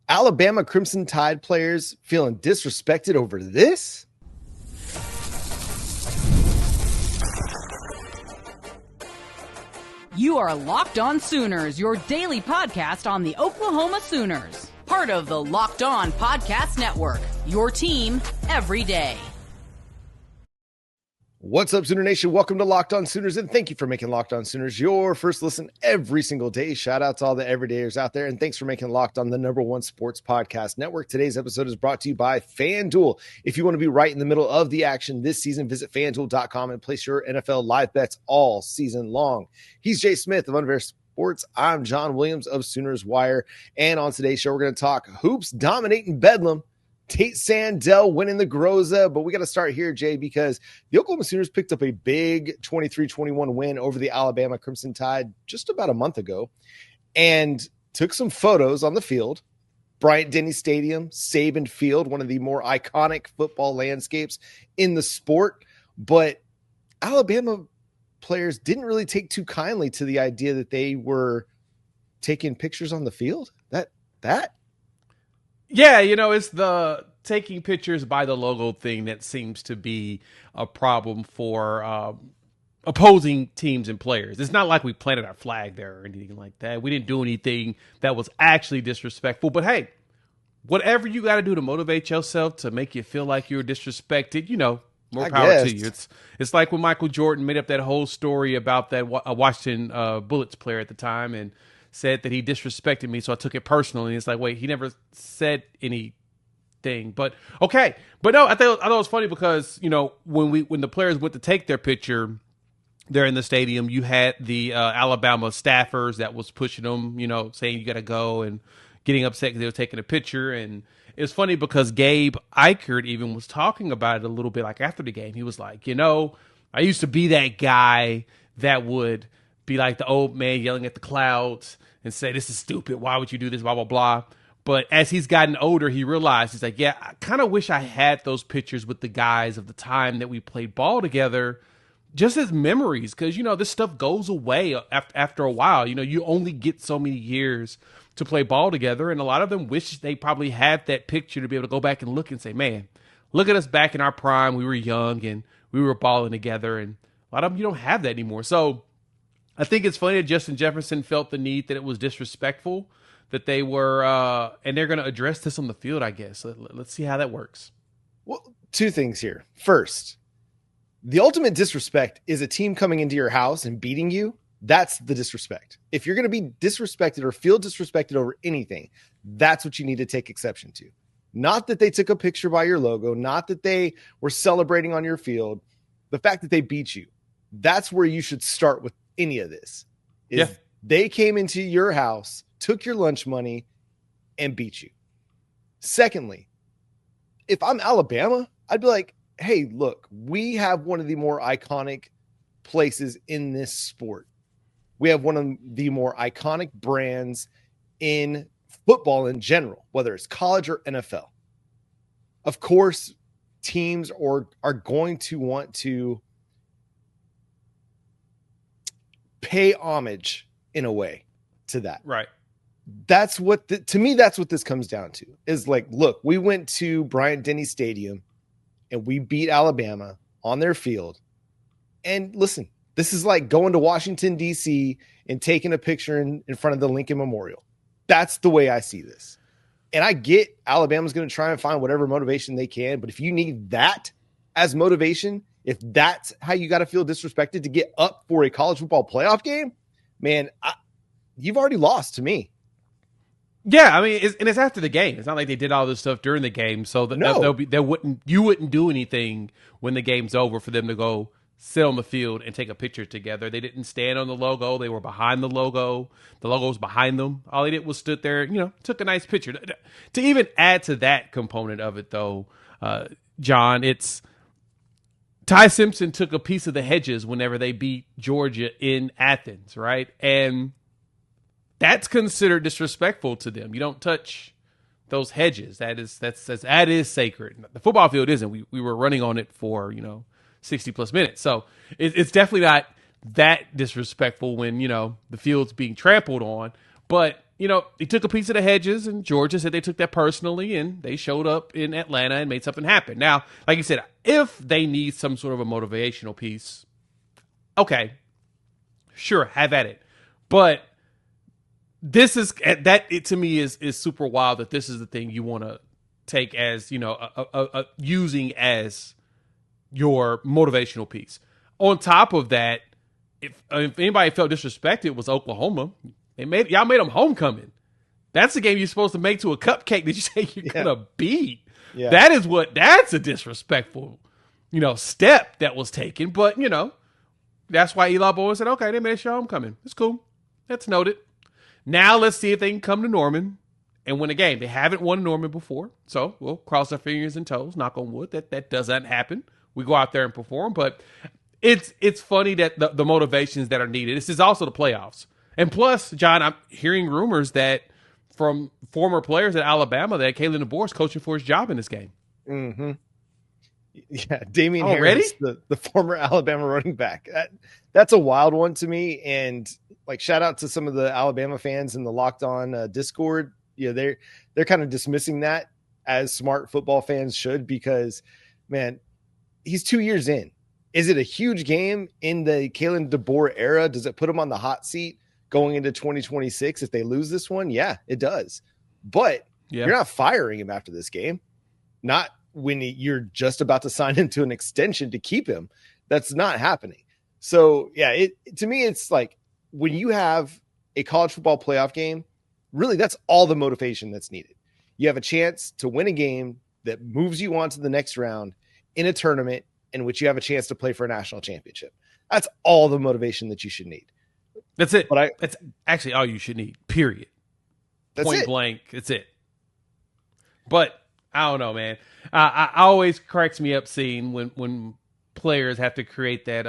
Alabama Crimson Tide players feeling disrespected over this? You are Locked On Sooners, your daily podcast on the Oklahoma Sooners. Part of the Locked On Podcast Network, your team every day. What's up, Sooner Nation? Welcome to Locked On Sooners, and thank you for making Locked On Sooners your first listen every single day. Shout out to all the everydayers out there, and thanks for making Locked On the #1 sports podcast network. Today's episode is brought to you by FanDuel. If you want to be right in the middle of the action this season, visit FanDuel.com and place your NFL live bets all season long. He's Jay Smith of Unfair Sports. I'm John Williams of Sooners Wire, and on today's show, we're going to talk hoops dominating Bedlam, Tate Sandell winning the Groza, but we got to start here, Jay, because the Oklahoma Sooners picked up a big 23-21 win over the Alabama Crimson Tide just about a month ago and took some photos on the field. Bryant-Denny Stadium, Saban Field, one of the more iconic football landscapes in the sport, but Alabama players didn't really take too kindly to the idea that they were taking pictures on the field. That? Yeah, it's the taking pictures by the logo thing that seems to be a problem for opposing teams and players. It's not like we planted our flag there or anything like that. We didn't do anything that was actually disrespectful. But hey, whatever you got to do to motivate yourself to make you feel like you're disrespected, more power to you. It's like when Michael Jordan made up that whole story about that Washington Bullets player at the time and said that he disrespected me, so I took it personally. It's like, wait, he never said anything. But okay, but no, I thought it was funny because when the players went to take their picture there in the stadium, you had the Alabama staffers that was pushing them, saying you got to go and getting upset because they were taking a picture. And it was funny because Gabe Eichert even was talking about it a little bit, like after the game. He was like, I used to be that guy that would be like the old man yelling at the clouds and say, this is stupid. Why would you do this? Blah, blah, blah. But as he's gotten older, he realized, he's like, yeah, I kind of wish I had those pictures with the guys of the time that we played ball together, just as memories. Because, this stuff goes away after a while. You only get so many years to play ball together. And a lot of them wish they probably had that picture to be able to go back and look and say, man, look at us back in our prime. We were young and we were balling together. And a lot of them, you don't have that anymore. So I think it's funny that Justin Jefferson felt the need that it was disrespectful, that they were, and they're going to address this on the field, I guess. Let's see how that works. Well, two things here. First, the ultimate disrespect is a team coming into your house and beating you. That's the disrespect. If you're going to be disrespected or feel disrespected over anything, that's what you need to take exception to. Not that they took a picture by your logo, not that they were celebrating on your field. The fact that they beat you, that's where you should start with any of this. They came into your house, took your lunch money, and beat you. Secondly, if I'm Alabama, I'd be like, hey, look, we have one of the more iconic places in this sport. We have one of the more iconic brands in football in general, whether it's college or NFL. Of course, teams are going to want to pay homage in a way to that. Right. That's what to me, that's what this comes down to is like, look, we went to Bryant-Denny Stadium and we beat Alabama on their field. And listen, this is like going to Washington, D.C. and taking a picture in front of the Lincoln Memorial. That's the way I see this. And I get Alabama's going to try and find whatever motivation they can. But if you need that as motivation, if that's how you got to feel disrespected to get up for a college football playoff game, man, you've already lost to me. Yeah, I mean, it's after the game. It's not like they did all this stuff during the game, so that you wouldn't do anything when the game's over for them to go sit on the field and take a picture together. They didn't stand on the logo. They were behind the logo. The logo was behind them. All they did was stood there, took a nice picture. To even add to that component of it, though, John, it's Ty Simpson took a piece of the hedges whenever they beat Georgia in Athens, right? And that's considered disrespectful to them. You don't touch those hedges. That is sacred. The football field isn't. We were running on it for 60 plus minutes, so it's definitely not that disrespectful when the field's being trampled on. But he took a piece of the hedges, and Georgia said they took that personally, and they showed up in Atlanta and made something happen. Now, like you said, if they need some sort of a motivational piece, okay, sure, have at it. But this is to me is super wild that this is the thing you want to take as, using as your motivational piece. On top of that, if anybody felt disrespected, it was Oklahoma. Y'all made them homecoming. That's the game you're supposed to make to a cupcake that you say you're gonna beat. Yeah. That's a disrespectful, step that was taken. But that's why Eli Bowen said, okay, they made sure homecoming. It's cool. That's noted. Now let's see if they can come to Norman and win a game. They haven't won Norman before, so we'll cross our fingers and toes, knock on wood, that doesn't happen. We go out there and perform, but it's funny that the motivations that are needed. This is also the playoffs. And plus, John, I'm hearing rumors that from former players at Alabama that Kalen DeBoer is coaching for his job in this game. Mm-hmm. Yeah, Damian Harris, the former Alabama running back. That's a wild one to me. And shout out to some of the Alabama fans in the Locked On Discord. They're kind of dismissing that, as smart football fans should, because, man, he's 2 years in. Is it a huge game in the Kalen DeBoer era? Does it put him on the hot seat going into 2026 if they lose this one? Yeah, it does. But you're not firing him after this game. Not when you're just about to sign him to an extension to keep him. That's not happening. So, yeah, to me, it's like when you have a college football playoff game, really that's all the motivation that's needed. You have a chance to win a game that moves you on to the next round in a tournament in which you have a chance to play for a national championship. That's all the motivation that you should need. That's it. That's actually all you should need, period. Point blank, it's it. But I don't know, man. I always cracks me up seeing when players have to create that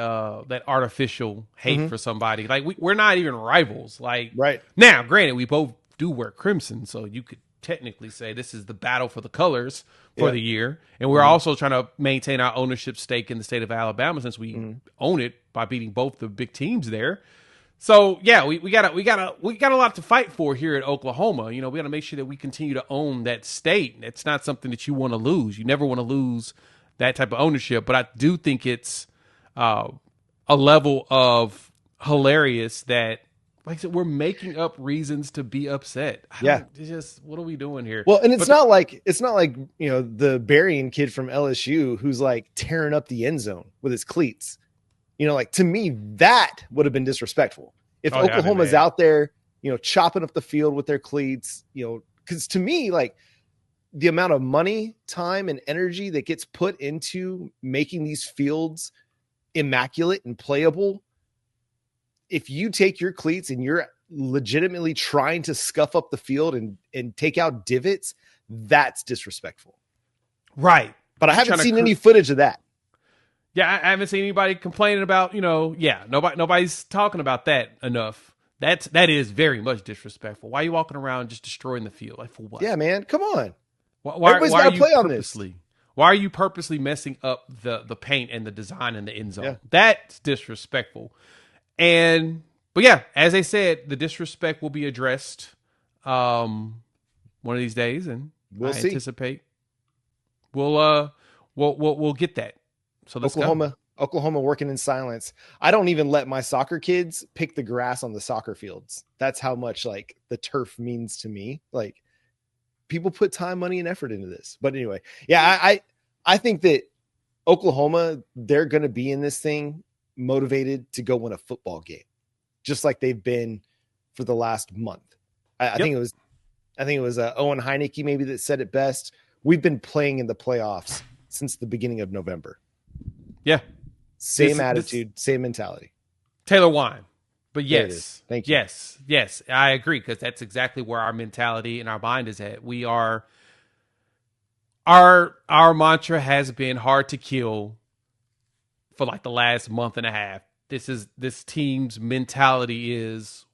artificial hate for somebody. Like we're not even rivals. Right now, granted, we both do wear crimson, so you could technically say this is the battle for the colors for the year, and we're also trying to maintain our ownership stake in the state of Alabama since we own it by beating both the big teams there. So yeah, we got a lot to fight for here at Oklahoma. We got to make sure that we continue to own that state. It's not something that you want to lose. You never want to lose that type of ownership. But I do think it's a level of hilarious that, like I said, we're making up reasons to be upset. What are we doing here? Well, and it's not like the Berrien kid from LSU who's tearing up the end zone with his cleats. To me, that would have been disrespectful. If Oklahoma's out there, chopping up the field with their cleats, because to me, the amount of money, time, and energy that gets put into making these fields immaculate and playable, if you take your cleats and you're legitimately trying to scuff up the field and take out divots, that's disrespectful. Right. But I haven't seen any footage of that. Yeah, I haven't seen anybody complaining about, nobody's talking about that enough. That is very much disrespectful. Why are you walking around just destroying the field? For what? Yeah, man, come on. Everybody's got to play on this. Why are you purposely messing up the paint and the design in the end zone? Yeah. That's disrespectful. But yeah, as I said, the disrespect will be addressed one of these days, and we'll see. Anticipate we'll get that. So Oklahoma working in silence. I don't even let my soccer kids pick the grass on the soccer fields. That's how much the turf means to me. People put time, money, and effort into this. But anyway, yeah, I think that Oklahoma, they're going to be in this thing motivated to go win a football game, just like they've been for the last month. I think it was Owen Heineke maybe that said it best. We've been playing in the playoffs since the beginning of November. Yeah. Same attitude, same mentality. Taylor Wine. But yes. Thank you. Yes. I agree, because that's exactly where our mentality and our mind is at. We are our mantra has been hard to kill for the last month and a half. This team's mentality is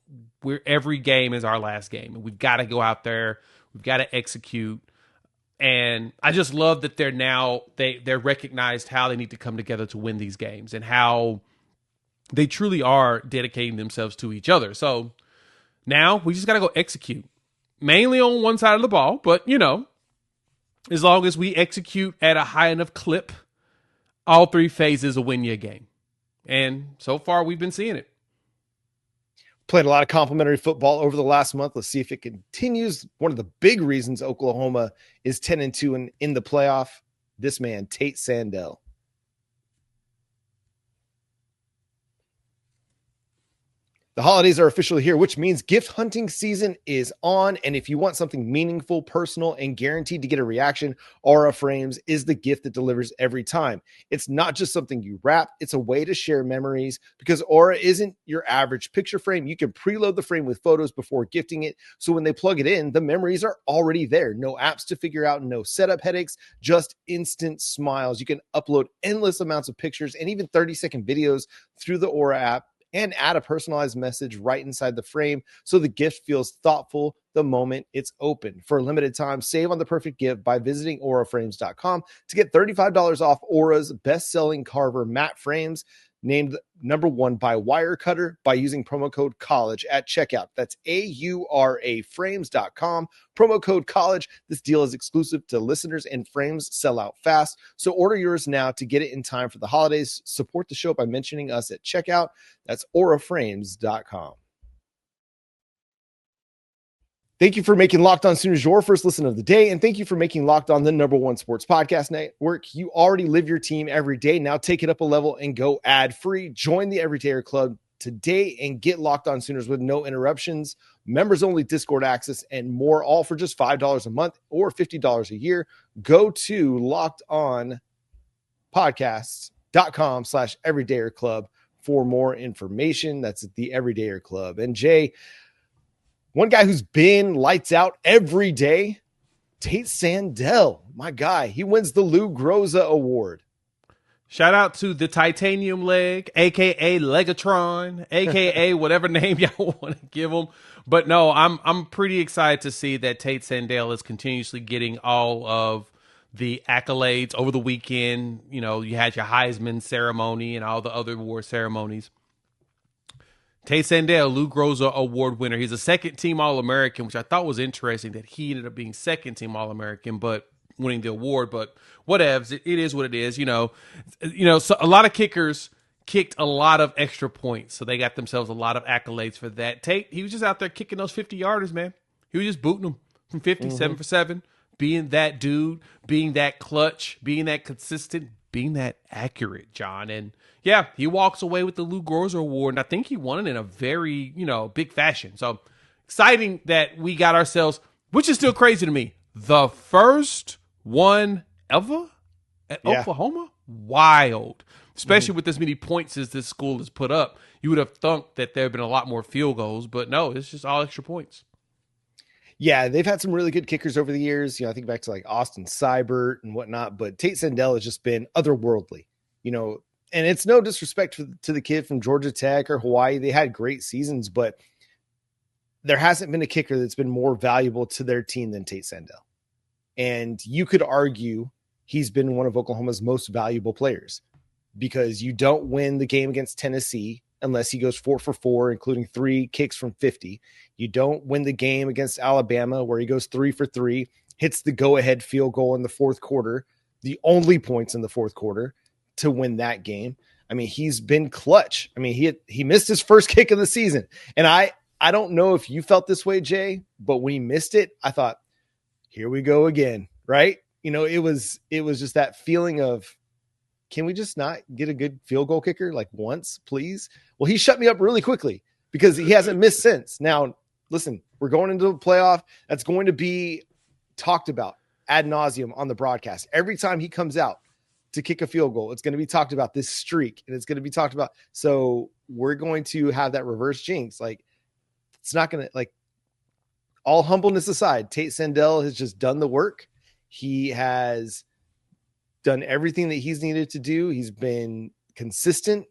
every game is our last game, and we've got to go out there, we've got to execute. And I just love that they're recognized how they need to come together to win these games and how they truly are dedicating themselves to each other. So Now we just got to go execute, mainly on one side of the ball. But, as long as we execute at a high enough clip, all three phases will win you a game. And so far, we've been seeing it. Played a lot of complimentary football over the last month. Let's see if it continues. One of the big reasons Oklahoma is 10-2 and in the playoff, this man, Tate Sandell. The holidays are officially here, which means gift hunting season is on. And if you want something meaningful, personal, and guaranteed to get a reaction, Aura Frames is the gift that delivers every time. It's not just something you wrap. It's a way to share memories because Aura isn't your average picture frame. You can preload the frame with photos before gifting it. So when they plug it in, the memories are already there. No apps to figure out, no setup headaches, just instant smiles. You can upload endless amounts of pictures and even 30-second videos through the Aura app, and add a personalized message right inside the frame so the gift feels thoughtful the moment it's open. For a limited time, save on the perfect gift by visiting auraframes.com to get $35 off Aura's best-selling carver matte frames, named number one by Wirecutter, by using promo code COLLEGE at checkout. That's auraframes.com. Promo code COLLEGE. This deal is exclusive to listeners and frames sell out fast. So order yours now to get it in time for the holidays. Support the show by mentioning us at checkout. That's auraframes.com. Thank you for making Locked On Sooners your first listen of the day, and thank you for making Locked On the #1 sports podcast network. You already live your team every day. Now take it up a level and go ad-free. Join the Everydayer Club today and get Locked On Sooners with no interruptions, members-only Discord access, and more, all for just $5 a month or $50 a year. Go to lockedonpodcasts.com/Everydayer Club for more information. That's at the Everydayer Club. And Jay, one guy who's been lights out every day, Tate Sandell, my guy. He wins the Lou Groza Award. Shout out to the Titanium Leg, a.k.a. Legatron, a.k.a. whatever name y'all want to give him. But no, I'm pretty excited to see that Tate Sandell is continuously getting all of the accolades over the weekend. You had your Heisman ceremony and all the other award ceremonies. Tate Sandell, Lou Groza Award winner. He's a second-team All-American, which I thought was interesting that he ended up being second-team All-American, but winning the award. But whatevs, it is what it is. So a lot of kickers kicked a lot of extra points, so they got themselves a lot of accolades for that. Tate, he was just out there kicking those 50-yarders, man. He was just booting them from 50, 7 for 7, being that dude, being that clutch, being that consistent, being that accurate, John. And yeah, he walks away with the Lou Groza Award, and I think he won it in a very, big fashion. So exciting that we got ourselves, which is still crazy to me, the first one ever at Oklahoma. Wild. Especially with as many points as this school has put up. You would have thought that there have been a lot more field goals, but no, it's just all extra points. Yeah, they've had some really good kickers over the years. I think back to like Austin Seibert and whatnot, but Tate Sandell has just been otherworldly, and it's no disrespect to the kid from Georgia Tech or Hawaii. They had great seasons, but there hasn't been a kicker that's been more valuable to their team than Tate Sandell. And you could argue he's been one of Oklahoma's most valuable players because you don't win the game against Tennessee unless he goes 4 for 4, including 3 kicks from 50. You don't win the game against Alabama where he goes 3 for 3, hits the go-ahead field goal in the fourth quarter, the only points in the fourth quarter to win that game. I mean, he's been clutch. I mean, he missed his first kick of the season. And I don't know if you felt this way, Jay, but when he missed it, I thought, here we go again, right? It was just that feeling of, can we just not get a good field goal kicker like once, please? Well, he shut me up really quickly because he hasn't missed since. Now, listen, we're going into the playoff. That's going to be talked about ad nauseum on the broadcast. Every time he comes out to kick a field goal, it's going to be talked about, this streak, and it's going to be talked about. So we're going to have that reverse jinx. Like, it's not going to, like, all humbleness aside, Tate Sandell has just done the work. He has done everything that he's needed to do. He's been consistent.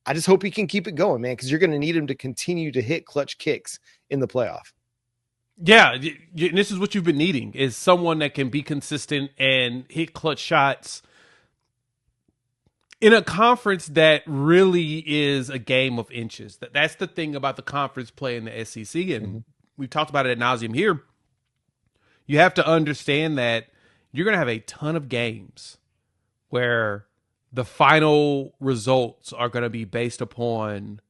I just hope he can keep it going, man, because you're going to need him to continue to hit clutch kicks in the playoff. Yeah, and this is what you've been needing, is someone that can be consistent and hit clutch shots. in a conference that really is a game of inches. That's the thing about the conference play in the SEC, and we've talked about it ad nauseum here. You have to understand that you're going to have a ton of games where the final results are going to be based upon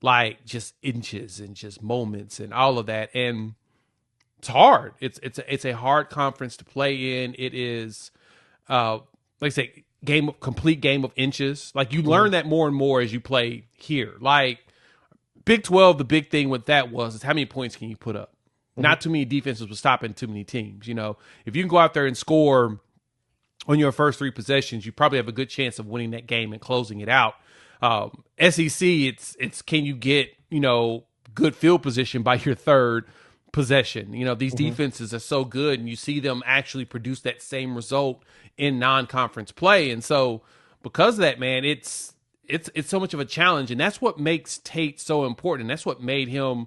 like just inches and just moments and all of that, and it's hard. It's a hard conference to play in. It is, like I say, complete game of inches. Like you learn that more and more as you play here. Like Big 12, the big thing with that is how many points can you put up? Not too many defenses were stopping too many teams. You know, if you can go out there and score on your first 3 possessions, you probably have a good chance of winning that game and closing it out. SEC, it's can you get, you know, good field position by your third possession. You know, these defenses are so good, and you see them actually produce that same result in non-conference play. And so because of that, man, it's so much of a challenge, and that's what makes Tate so important. That's what made him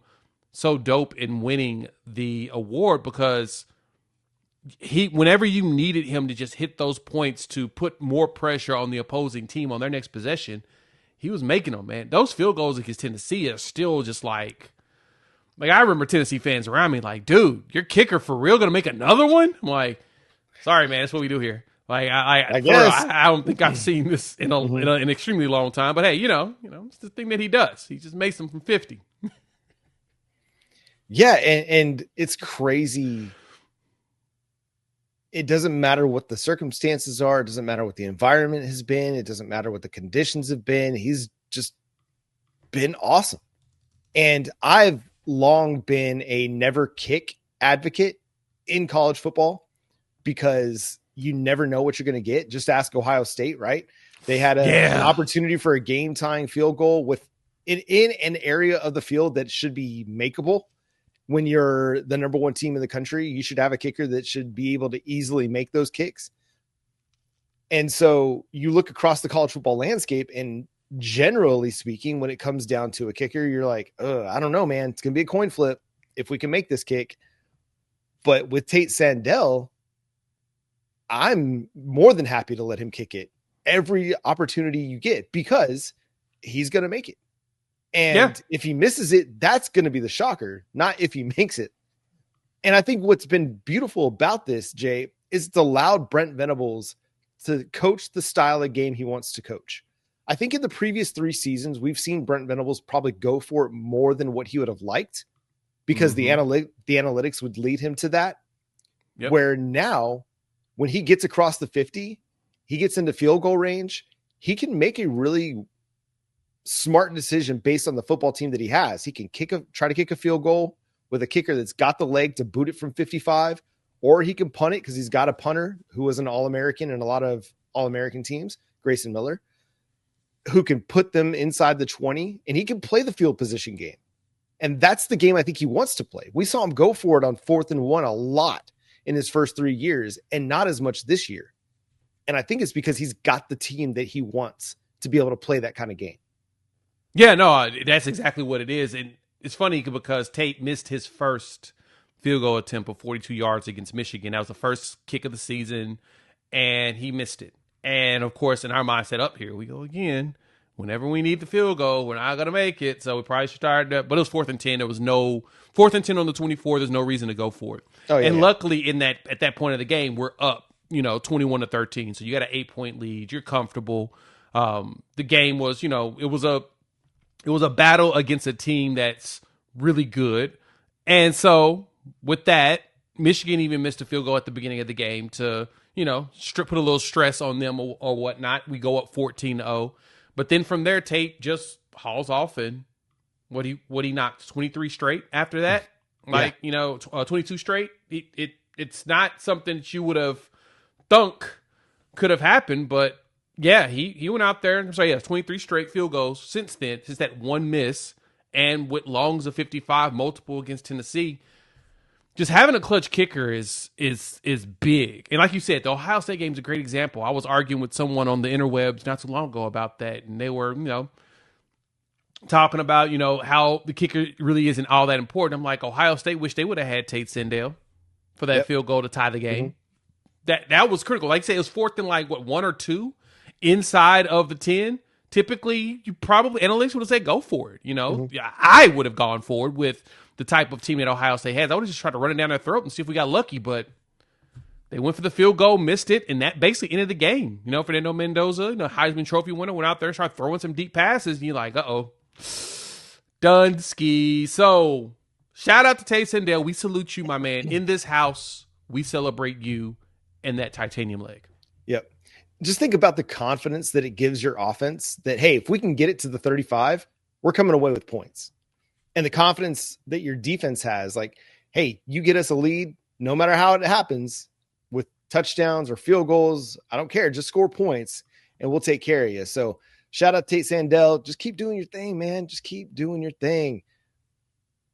so dope in winning the award, because whenever you needed him to just hit those points to put more pressure on the opposing team on their next possession, he was making them, man. Those field goals against Tennessee are still just like I remember Tennessee fans around me like, dude, your kicker for real going to make another one? I'm like, sorry, man, that's what we do here. Like, I guess I don't think I've seen this in an extremely long time. But hey, you know, it's the thing that he does. He just makes them from 50. Yeah, and it's crazy. It doesn't matter what the circumstances are. It doesn't matter what the environment has been. It doesn't matter what the conditions have been. He's just been awesome. And I've long been a never kick advocate in college football because you never know what you're going to get. Just ask Ohio State, right? They had an opportunity for a game tying field goal with in an area of the field that should be makeable. When you're the number 1 team in the country, you should have a kicker that should be able to easily make those kicks. And so you look across the college football landscape, and generally speaking, when it comes down to a kicker, you're like, I don't know, man, it's going to be a coin flip if we can make this kick. But with Tate Sandell, I'm more than happy to let him kick it every opportunity you get, because he's going to make it. And if he misses it, that's going to be the shocker, not if he makes it. And I think what's been beautiful about this, Jay, is it's allowed Brent Venables to coach the style of game he wants to coach. I think in the previous 3 seasons, we've seen Brent Venables probably go for it more than what he would have liked, because the analytics would lead him to that. Yep. Where now, when he gets across the 50, he gets into field goal range, he can make a really smart decision based on the football team that he has. He can try to kick a field goal with a kicker that's got the leg to boot it from 55, or he can punt it because he's got a punter who was an All-American in a lot of All-American teams, Grayson Miller, who can put them inside the 20, and he can play the field position game. And that's the game I think he wants to play. We saw him go for it on 4th and 1 a lot in his first 3 years, and not as much this year. And I think it's because he's got the team that he wants to be able to play that kind of game. Yeah, no, that's exactly what it is. And it's funny because Tate missed his first field goal attempt of 42 yards against Michigan. That was the first kick of the season, and he missed it. And, of course, in our mindset, up here we go again. Whenever we need the field goal, we're not going to make it, so we probably should start that. But it was 4th and 10. There was no 4th and 10 on the 24. There's no reason to go for it. Oh, yeah, and luckily, at that point of the game, we're up, 21-13. So you got an 8-point lead. You're comfortable. The game was, it was a battle against a team that's really good. And so with that, Michigan even missed a field goal at the beginning of the game to, put a little stress on them or whatnot. We go up 14-0. But then from there, Tate just hauls off, and what he knocked 23 straight after that. 22 straight. It's not something that you would have thunk could have happened, but yeah, he went out there and 23 straight field goals since then, since that one miss, and with longs of 55, multiple against Tennessee. Just having a clutch kicker is big. And like you said, the Ohio State game is a great example. I was arguing with someone on the interwebs not too long ago about that, and they were, talking about, how the kicker really isn't all that important. I'm like, Ohio State wish they would have had Tate Sandell for that field goal to tie the game. That was critical. Like I say, it was 4th and 1 or 2, inside of the 10, typically you probably analytics would have said go for it. I would have gone forward with the type of team that Ohio State has. I would have just tried to run it down their throat and see if we got lucky, but they went for the field goal, missed it, and that basically ended the game. Fernando Mendoza, Heisman Trophy winner, went out there and started throwing some deep passes, and you're like, uh-oh. Done ski. So, shout out to Tate Sandell. We salute you, my man. In this house, we celebrate you and that titanium leg. Yep. Just think about the confidence that it gives your offense that, hey, if we can get it to the 35, we're coming away with points. And the confidence that your defense has, like, hey, you get us a lead, no matter how it happens, with touchdowns or field goals, I don't care. Just score points and we'll take care of you. So shout out to Tate Sandell. Just keep doing your thing, man. Just keep doing your thing.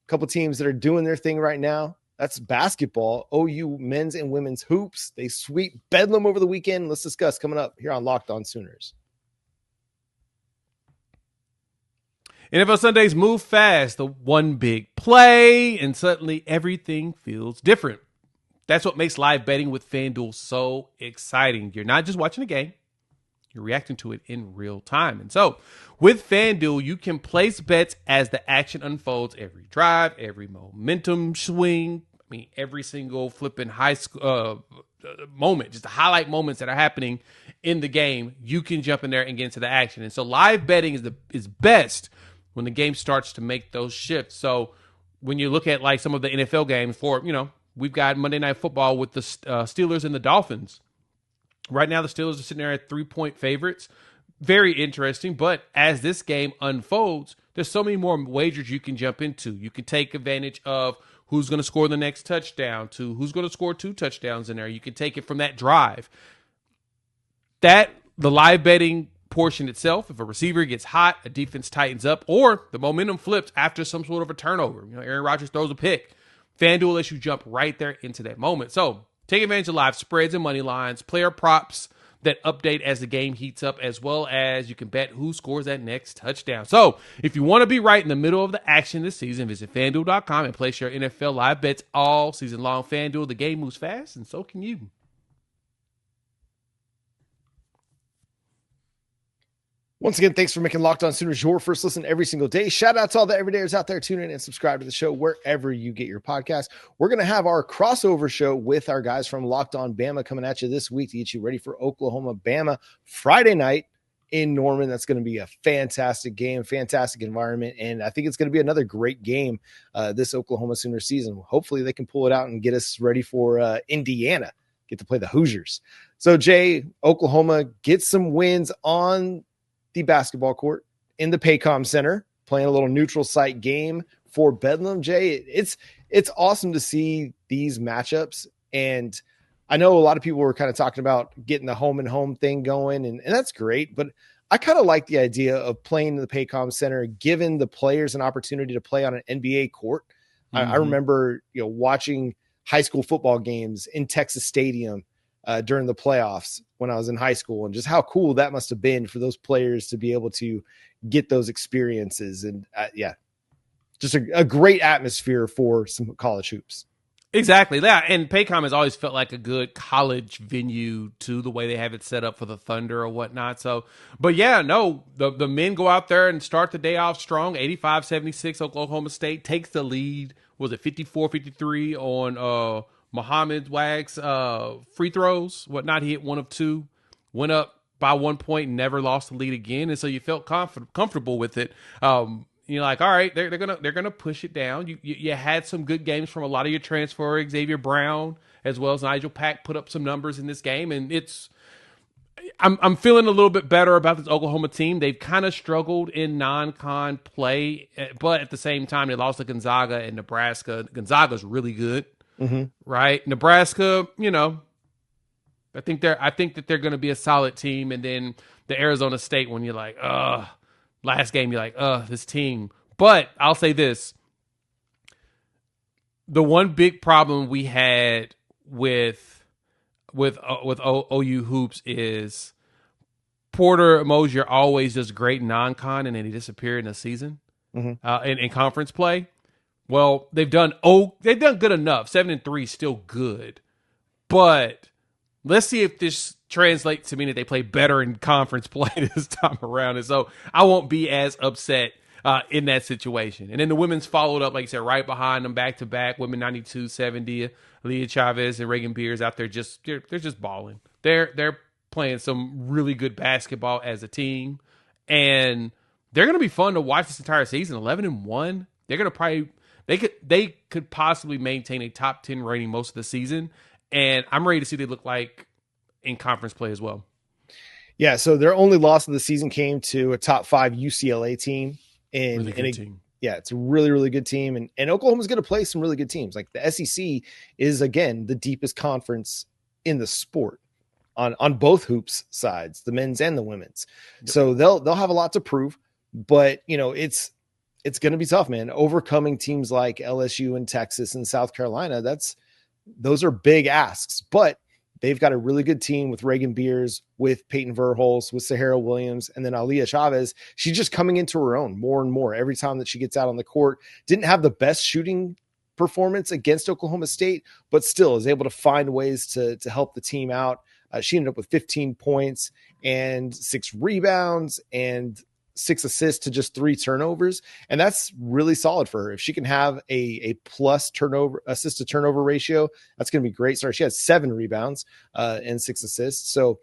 A couple teams that are doing their thing right now. That's basketball. OU men's and women's hoops. They sweep Bedlam over the weekend. Let's discuss coming up here on Locked On Sooners. NFL Sundays move fast. The one big play, and suddenly everything feels different. That's what makes live betting with FanDuel so exciting. You're not just watching a game. You're reacting to it in real time. And so with FanDuel, you can place bets as the action unfolds. Every drive, every momentum swing. Every single flipping high school moment, just the highlight moments that are happening in the game, you can jump in there and get into the action. And so live betting is best when the game starts to make those shifts. So when you look at like some of the NFL games we've got Monday Night Football with the Steelers and the Dolphins. Right now, the Steelers are sitting there at 3-point favorites. Very interesting. But as this game unfolds, there's so many more wagers you can jump into. You can take advantage of who's going to score the next touchdown to who's going to score 2 touchdowns in there. You can take it from that drive. The live betting portion itself, if a receiver gets hot, a defense tightens up, or the momentum flips after some sort of a turnover. Aaron Rodgers throws a pick. FanDuel lets you jump right there into that moment. So take advantage of live spreads and money lines, player props that update as the game heats up, as well as you can bet who scores that next touchdown. So if you want to be right in the middle of the action this season, visit FanDuel.com and place your NFL live bets all season long. FanDuel, the game moves fast, and so can you. Once again, thanks for making Locked On Sooners your first listen every single day. Shout out to all the everydayers out there. Tune in and subscribe to the show wherever you get your podcast. We're going to have our crossover show with our guys from Locked On Bama coming at you this week to get you ready for Oklahoma Bama Friday night in Norman. That's going to be a fantastic game, fantastic environment, and I think it's going to be another great game this Oklahoma Sooner season. Hopefully they can pull it out and get us ready for Indiana, get to play the Hoosiers. So, Jay, Oklahoma gets some wins on the basketball court in the Paycom Center, playing a little neutral site game for Bedlam. Jay, it's awesome to see these matchups. And I know a lot of people were kind of talking about getting the home and home thing going, and that's great. But I kind of like the idea of playing in the Paycom Center, giving the players an opportunity to play on an NBA court. I remember, watching high school football games in Texas Stadium during the playoffs when I was in high school, and just how cool that must have been for those players to be able to get those experiences. And just a great atmosphere for some college hoops. Exactly. Yeah. And Paycom has always felt like a good college venue to the way they have it set up for the Thunder or whatnot. So, but the men go out there and start the day off strong. 85-76, Oklahoma State takes the lead. Was it 54-53 on, Muhammad Wag's free throws, whatnot. He hit 1 of 2, went up by 1 point, never lost the lead again, and so you felt comfortable with it. You're like, all right, they're gonna push it down. You had some good games from a lot of your transfer, Xavier Brown as well as Nigel Pack put up some numbers in this game, and I'm feeling a little bit better about this Oklahoma team. They've kind of struggled in non-con play, but at the same time they lost to Gonzaga and Nebraska. Gonzaga's really good. Right. Nebraska, I think that they're going to be a solid team. And then the Arizona State, when you're like, last game, you're like, this team. But I'll say this. The one big problem we had with OU hoops is Porter Mosier always does great non-con and then he disappeared in a season in conference play. Well, they've done good enough. 7-3 is still good, but let's see if this translates to mean that they play better in conference play this time around. And so I won't be as upset in that situation. And then the women's followed up, like you said, right behind them, back to back. Women 92-70. Aaliyah Chavez and Reagan Beers out there they're just balling. They're playing some really good basketball as a team, and they're going to be fun to watch this entire season. 11-1. They're going to probably they could possibly maintain a top 10 rating most of the season, and I'm ready to see what they look like in conference play as well. Yeah, so their only loss of the season came to a top 5 UCLA team. Really good team. Yeah, it's a really, really good team. And Oklahoma's going to play some really good teams. Like the SEC is, again, the deepest conference in the sport on both hoops sides, the men's and the women's. Yep. So they'll have a lot to prove. But, it's going to be tough, man. Overcoming teams like LSU and Texas and South Carolina, those are big asks. But they've got a really good team with Reagan Beers, with Peyton Verhulst, with Sahara Williams, and then Aaliyah Chavez. She's just coming into her own more and more every time that she gets out on the court. Didn't have the best shooting performance against Oklahoma State, but still is able to find ways to help the team out. She ended up with 15 points and 6 rebounds and 6 assists to just 3 turnovers. And that's really solid for her. If she can have a plus assist to turnover ratio, that's going to be great. Sorry, she has 7 rebounds and 6 assists. So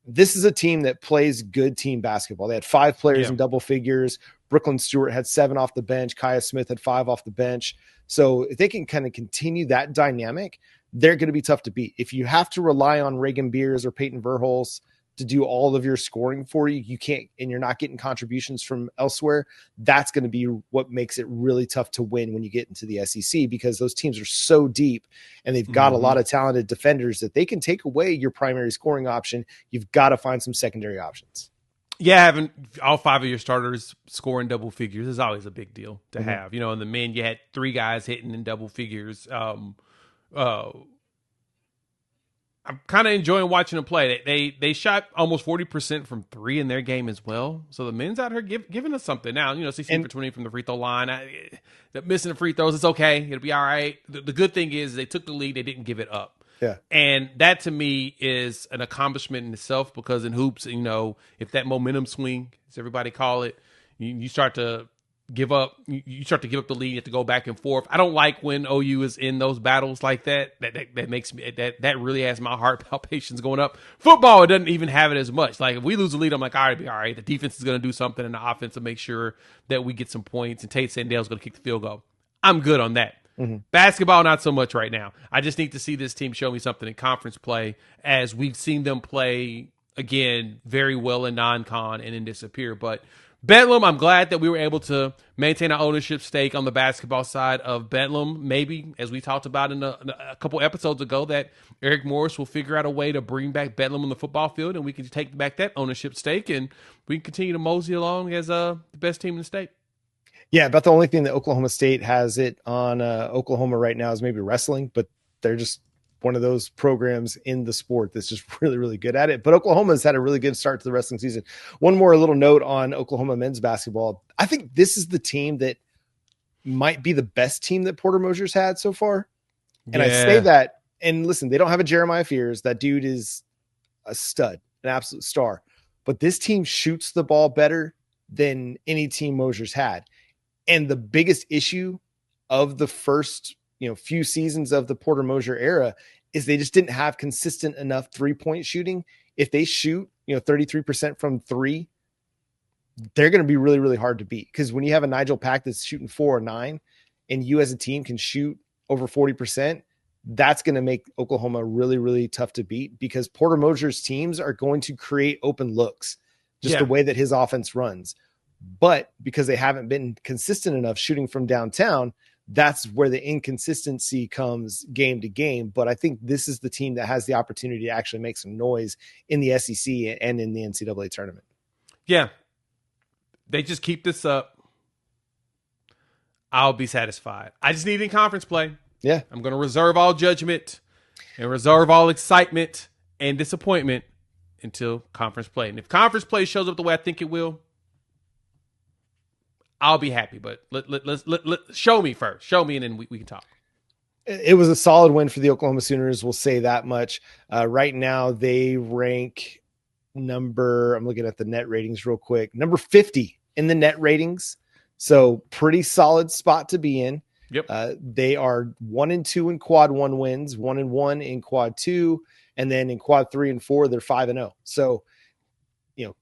this is a team that plays good team basketball. They had 5 players in double figures. Brooklyn Stewart had 7 off the bench. Kaya Smith had 5 off the bench. So if they can kind of continue that dynamic, they're going to be tough to beat. If you have to rely on Reagan Beers or Peyton Verhulst to do all of your scoring for you, you can't, and you're not getting contributions from elsewhere. That's going to be what makes it really tough to win when you get into the SEC, because those teams are so deep and they've got a lot of talented defenders that they can take away your primary scoring option. You've got to find some secondary options. Yeah, having all 5 of your starters scoring double figures is always a big deal to have. In the men, you had 3 guys hitting in double figures. I'm kind of enjoying watching them play. They shot almost 40% from 3 in their game as well. So the men's out here giving us something. Now, 16 for 20 from the free throw line. Missing the free throws, it's okay. It'll be all right. The good thing is they took the lead. They didn't give it up. Yeah. And that to me is an accomplishment in itself, because in hoops, if that momentum swing, as everybody call it, you start to give up. You start to give up the lead. You have to go back and forth. I don't like when OU is in those battles like that. That makes me that really has my heart palpitations going up. Football, it doesn't even have it as much. Like if we lose the lead, I'm like, all right, be all right. The defense is going to do something, and the offense to make sure that we get some points. And Tate Sandell is going to kick the field goal. I'm good on that. Basketball, not so much right now. I just need to see this team show me something in conference play, as we've seen them play again very well in non-con and then disappear. But Bedlam, I'm glad that we were able to maintain our ownership stake on the basketball side of Bedlam. Maybe, as we talked about in a couple episodes ago, that Eric Morris will figure out a way to bring back Bedlam on the football field, and we can take back that ownership stake, and we can continue to mosey along as the best team in the state. Yeah, about the only thing that Oklahoma State has it on Oklahoma right now is maybe wrestling, but they're just one of those programs in the sport that's just really, really good at it. But Oklahoma's had a really good start to the wrestling season. One more little note on Oklahoma men's basketball. I think this is the team that might be the best team that Porter Moser's had so far. And I say that, and listen, they don't have a Jeremiah Fears. That dude is a stud, an absolute star. But this team shoots the ball better than any team Moser's had. And the biggest issue of the first, few seasons of the Porter Moser era is they just didn't have consistent enough 3-point shooting. If they shoot, 33% from 3, they're going to be really, really hard to beat. Because when you have a Nigel Pack that's shooting 4 or 9, and you as a team can shoot over 40%, that's going to make Oklahoma really, really tough to beat, because Porter Moser's teams are going to create open looks, just the way that his offense runs. But because they haven't been consistent enough shooting from downtown, that's where the inconsistency comes game to game. But I think this is the team that has the opportunity to actually make some noise in the SEC and in the NCAA tournament. Yeah. They just keep this up, I'll be satisfied. I just need in conference play. Yeah. I'm going to reserve all judgment and reserve all excitement and disappointment until conference play. And if conference play shows up the way I think it will, I'll be happy, but let's show me first. Show me, and then we can talk. It was a solid win for the Oklahoma Sooners. We'll say that much. Right now, they rank I'm looking at the net ratings real quick, number 50 in the net ratings. So pretty solid spot to be in. Yep. They are 1-2 in quad 1 wins, 1-1 in quad 2, and then in quad 3 and 4, they're 5-0. So,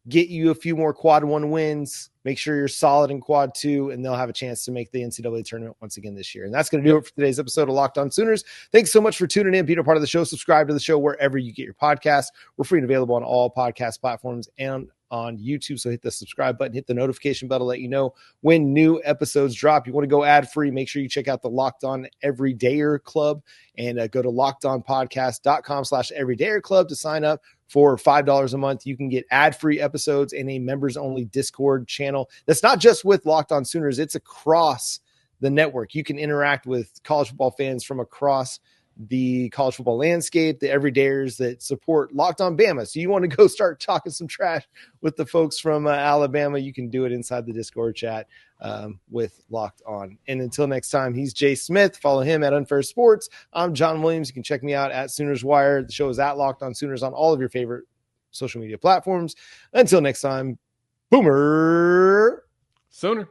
get you a few more quad 1 wins, make sure you're solid in quad 2, and they'll have a chance to make the NCAA tournament once again this year. And that's going to do it for today's episode of Locked On Sooners. Thanks so much for tuning in, being a part of the show. Subscribe to the show wherever you get your podcasts. We're free and available on all podcast platforms and on YouTube. So hit the subscribe button, hit the notification bell to let you know when new episodes drop. You want to go ad free, make sure you check out the Locked On Everydayer Club and go to lockedonpodcast.com/everydayer club to sign up. For $5 a month, you can get ad-free episodes and a members-only Discord channel. That's not just with Locked On Sooners. It's across the network. You can interact with college football fans from across the college football landscape, the everydayers that support Locked On Bama. So you want to go start talking some trash with the folks from Alabama, you can do it inside the Discord chat with Locked On. And until next time, he's Jay Smith. Follow him at Unfair Sports. I'm John Williams. You can check me out at Sooners Wire. The show is at Locked On Sooners on all of your favorite social media platforms. Until next time, Boomer Sooner.